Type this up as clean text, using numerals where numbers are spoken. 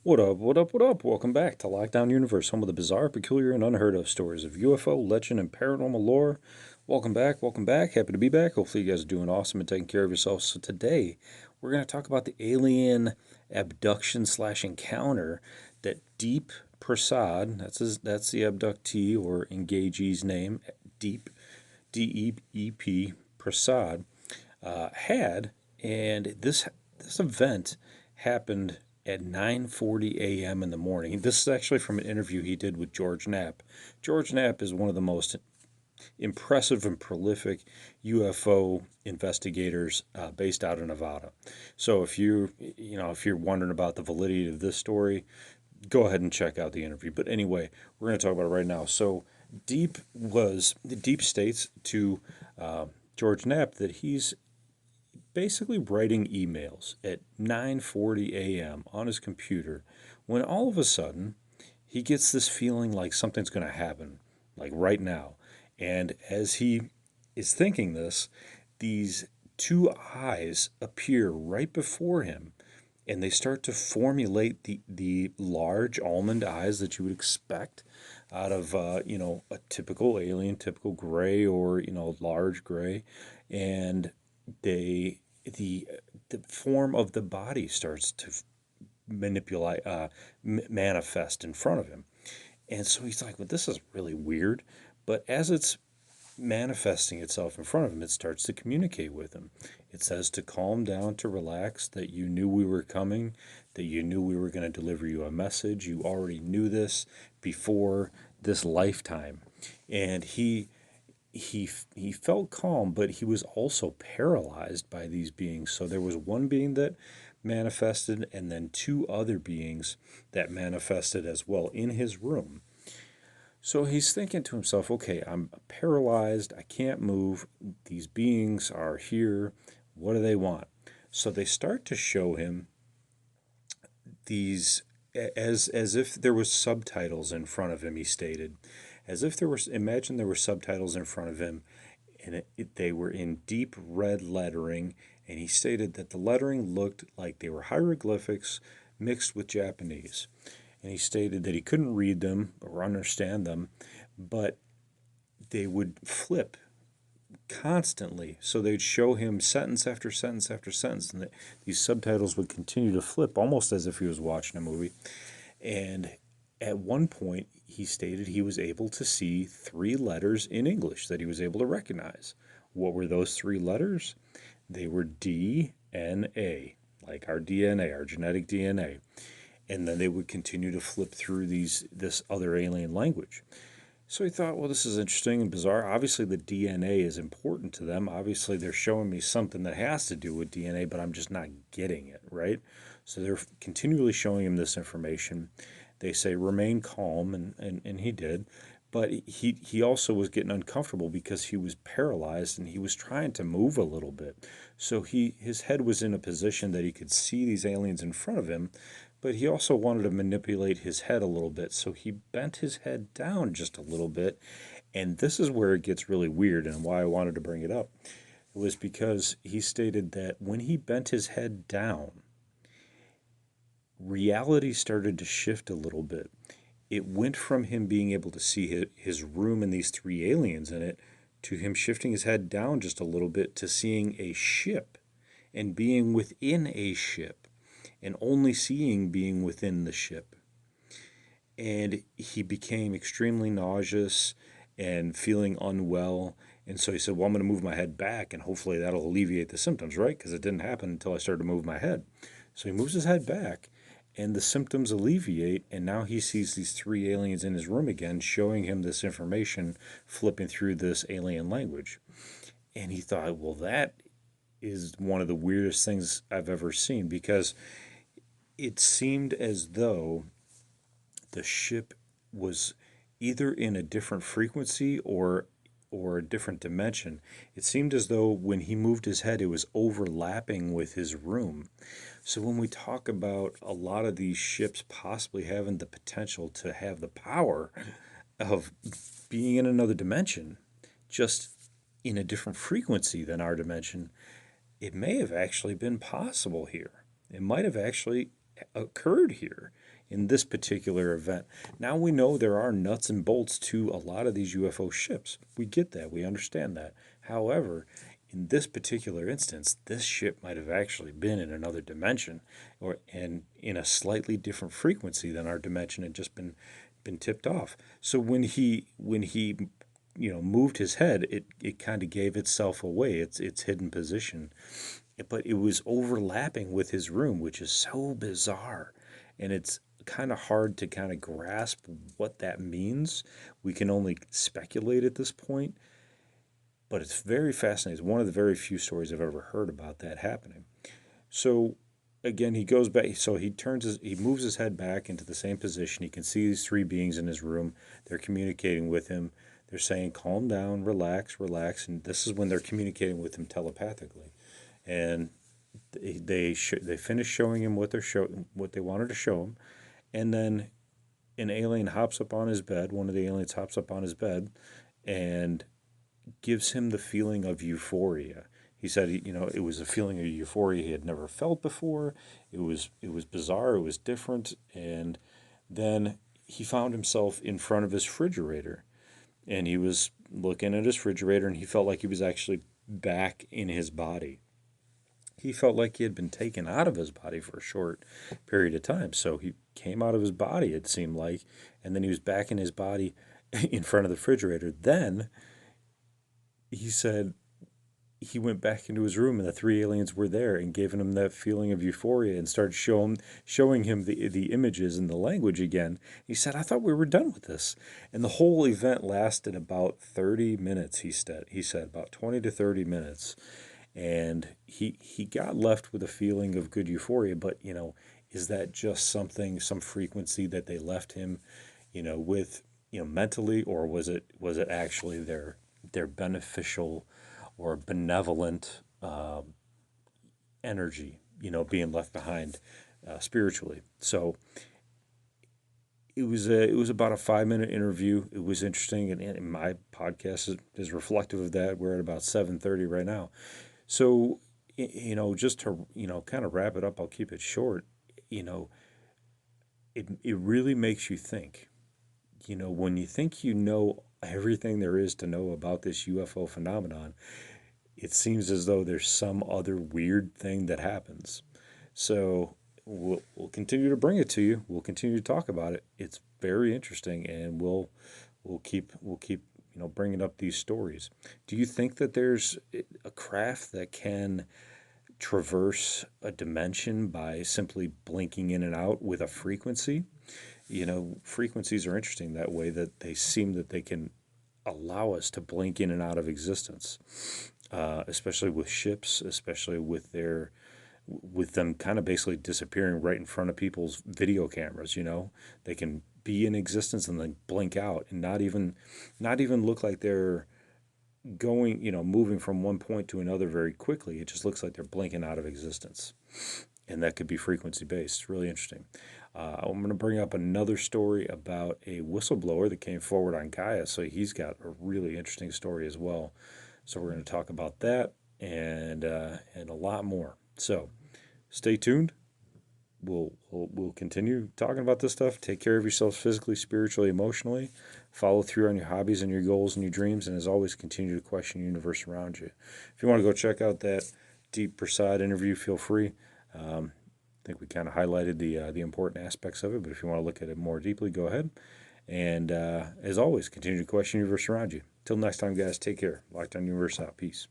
What up, what up, what up? Welcome back to Lockdown Universe, home of the bizarre, peculiar, and unheard of stories of UFO, legend, and paranormal lore. Welcome back, welcome back. Happy to be back. Hopefully, you guys are doing awesome and taking care of yourselves. So, today we're going to talk about the alien abduction slash encounter that Deep Prasad, that's the abductee or engagee's name, Deep, Deep Prasad, had. And this event happened at 9:40 a.m. in the morning. This is actually from an interview he did with George Knapp. George Knapp is one of the most impressive and prolific UFO investigators based out of Nevada. So if you're wondering about the validity of this story, go ahead and check out the interview. But anyway, we're going to talk about it right now. So Deep states to George Knapp that he's basically writing emails at 9:40 a.m. on his computer when all of a sudden he gets this feeling like something's going to happen, like right now. And as he is thinking this, these two eyes appear right before him, and they start to formulate the large almond eyes that you would expect out of a typical alien, typical gray, or large gray. And they the the form of the body starts to manipulate, manifest in front of him. And so he's like, well, this is really weird. But as it's manifesting itself in front of him, it starts to communicate with him. It says to calm down, to relax, that you knew we were coming, that you knew we were going to deliver you a message. You already knew this before this lifetime. And he felt calm, but he was also paralyzed by these beings. So there was one being that manifested, and then two other beings that manifested as well in his room. So he's thinking to himself, okay, I'm paralyzed. I can't move. These beings are here. What do they want? So they start to show him these as if there was subtitles in front of him, he stated. As if there was, imagine there were subtitles in front of him, and they were in deep red lettering, and he stated that the lettering looked like they were hieroglyphics mixed with Japanese. And he stated that he couldn't read them or understand them, but they would flip constantly. So they'd show him sentence after sentence after sentence, and these subtitles would continue to flip almost as if he was watching a movie. And at one point, he stated he was able to see three letters in English that he was able to recognize. What were those three letters? They were DNA, like our DNA, our genetic DNA. And then they would continue to flip through this other alien language. So he thought, well, this is interesting and bizarre. Obviously, the DNA is important to them. Obviously, they're showing me something that has to do with DNA, but I'm just not getting it, right? So they're continually showing him this information. They say, remain calm, and he did. But he also was getting uncomfortable because he was paralyzed and he was trying to move a little bit. So his head was in a position that he could see these aliens in front of him, but he also wanted to manipulate his head a little bit. So he bent his head down just a little bit. And this is where it gets really weird and why I wanted to bring it up. It was because he stated that when he bent his head down, reality started to shift a little bit. It went from him being able to see his room and these three aliens in it to him shifting his head down just a little bit to seeing a ship and being within a ship and only seeing being within the ship. And he became extremely nauseous and feeling unwell. And so he said, well, I'm going to move my head back and hopefully that'll alleviate the symptoms, right? Because it didn't happen until I started to move my head. So he moves his head back and the symptoms alleviate. And now he sees these three aliens in his room again, showing him this information, flipping through this alien language. And he thought, well, that is one of the weirdest things I've ever seen because it seemed as though the ship was either in a different frequency or a different dimension. It seemed as though when he moved his head, it was overlapping with his room. So when we talk about a lot of these ships possibly having the potential to have the power of being in another dimension, just in a different frequency than our dimension, it may have actually been possible here. It might have actually occurred here in this particular event. Now we know there are nuts and bolts to a lot of these UFO ships. We get that. We understand that. However, in this particular instance, this ship might have actually been in another dimension, or and in a slightly different frequency than our dimension had just been tipped off. So when he moved his head, it kind of gave itself away, its hidden position, but it was overlapping with his room, which is so bizarre, and it's kind of hard to kind of grasp what that means. We can only speculate at this point, but it's very fascinating. It's one of the very few stories I've ever heard about that happening. So again, he goes back. So he moves his head back into the same position. He can see these three beings in his room. They're communicating with him. They're saying, "Calm down, relax, relax." And this is when they're communicating with him telepathically. And they finish showing him what they wanted to show him, and then an alien hops up on his bed. One of the aliens hops up on his bed, and gives him the feeling of euphoria. He said, it was a feeling of euphoria he had never felt before. It was bizarre. It was different. And then he found himself in front of his refrigerator, and he was looking at his refrigerator, and he felt like he was actually back in his body. He felt like he had been taken out of his body for a short period of time. So he came out of his body, it seemed like, and then he was back in his body in front of the refrigerator. Then he said he went back into his room and the three aliens were there and giving him that feeling of euphoria and started showing him the images and the language again. He said, "I thought we were done with this." And the whole event lasted about 30 minutes, he said about 20 to 30 minutes. And he got left with a feeling of good euphoria, but is that just some frequency that they left him, with, mentally, or was it actually their beneficial or benevolent energy, being left behind spiritually? So it was about a 5 minute interview. It was interesting, and my podcast is reflective of that. We're at about 7:30 right now. So, just to, kind of wrap it up, I'll keep it short. You know, it really makes you think. When you think you know everything there is to know about this UFO phenomenon, it seems as though there's some other weird thing that happens. So we'll continue to bring it to you. We'll continue to talk about it. It's very interesting, and we'll keep bringing up these stories. Do you think that there's a craft that can traverse a dimension by simply blinking in and out with a frequency? Frequencies are interesting that way, that they seem that they can allow us to blink in and out of existence, especially with ships, especially with them kind of basically disappearing right in front of people's video cameras. They can be in existence and then blink out, and not even look like they're going, moving from one point to another very quickly. It just looks like they're blinking out of existence, and that could be frequency based. Really interesting. I'm going to bring up another story about a whistleblower that came forward on Gaia. So he's got a really interesting story as well. So we're going to talk about that and a lot more. So stay tuned. We'll continue talking about this stuff. Take care of yourselves physically, spiritually, emotionally. Follow through on your hobbies and your goals and your dreams. And as always, continue to question the universe around you. If you want to go check out that Deep Prasad interview, feel free. I think we kind of highlighted the important aspects of it, but if you want to look at it more deeply, go ahead. And as always, continue to question the universe around you. Till next time, guys, take care. Lockdown Universe out. Peace.